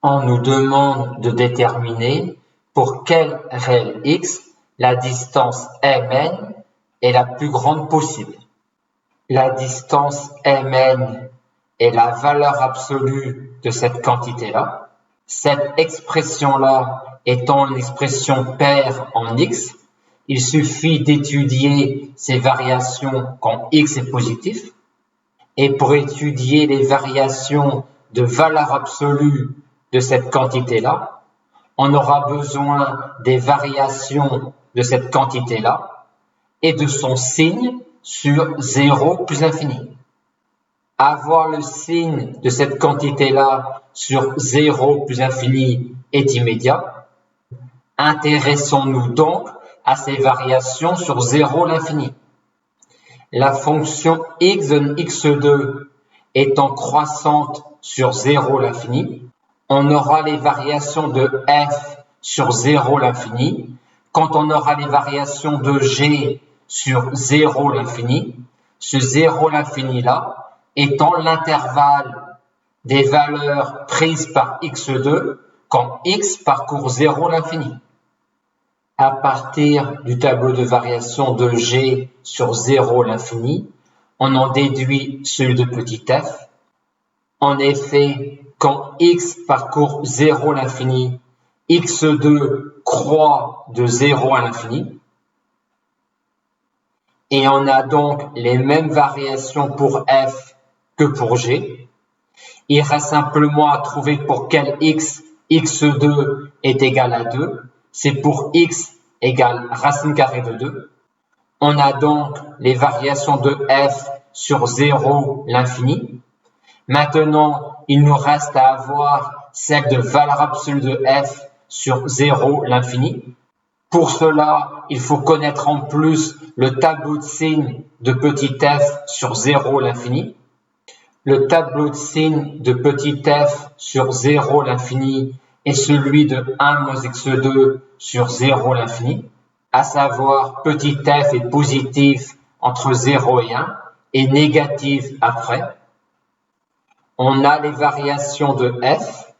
On nous demande de déterminer pour quel réel x la distance mn est la plus grande possible. La distance mn est la valeur absolue de cette quantité-là. Cette expression-là étant une expression paire en x, il suffit d'étudier ces variations quand x est positif. Et pour étudier les variations de valeur absolue de cette quantité-là, on aura besoin des variations de cette quantité-là et de son signe sur 0 plus l'infini. Avoir le signe de cette quantité-là sur 0 plus l'infini est immédiat. Intéressons-nous donc à ces variations sur 0 l'infini. La fonction x de x2 étant croissante sur 0 l'infini, on aura les variations de f sur 0 l'infini. Quand on aura les variations de g sur 0 l'infini, ce 0 l'infini là étant l'intervalle des valeurs prises par x2 quand x parcourt 0 l'infini. À partir du tableau de variation de g sur 0 l'infini, on en déduit celui de petit f. En effet, quand x parcourt 0 l'infini, x2 croît de 0 à l'infini. Et on a donc les mêmes variations pour f que pour g. Il reste simplement à trouver pour quel x2 est égal à 2. C'est pour x égale racine carrée de 2. On a donc les variations de f sur 0 l'infini. Maintenant, il nous reste à avoir celle de valeur absolue de f sur 0 l'infini. Pour cela, il faut connaître en plus le tableau de signes de petit f sur 0 l'infini. Le tableau de signes de petit f sur 0 l'infini est celui de 1 moins x2 sur 0 l'infini, à savoir petit f est positif entre 0 et 1 et négatif après. On a les variations de f,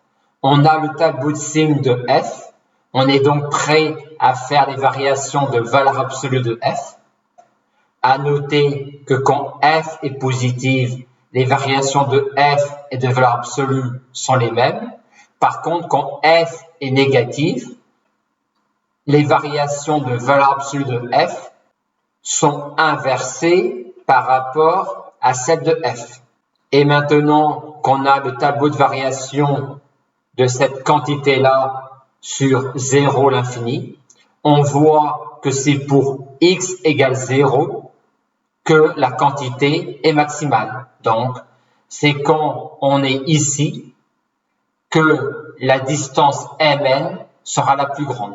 on a le tableau de signes de f, on est donc prêt à faire les variations de valeur absolue de f. À noter que quand f est positive, les variations de f et de valeur absolue sont les mêmes. Par contre, quand f est négative, les variations de valeur absolue de f sont inversées par rapport à celles de f. Et maintenant qu'on a le tableau de variation de cette quantité-là sur 0 l'infini, on voit que c'est pour x égale 0 que la quantité est maximale. Donc, c'est quand on est ici que la distance mn sera la plus grande.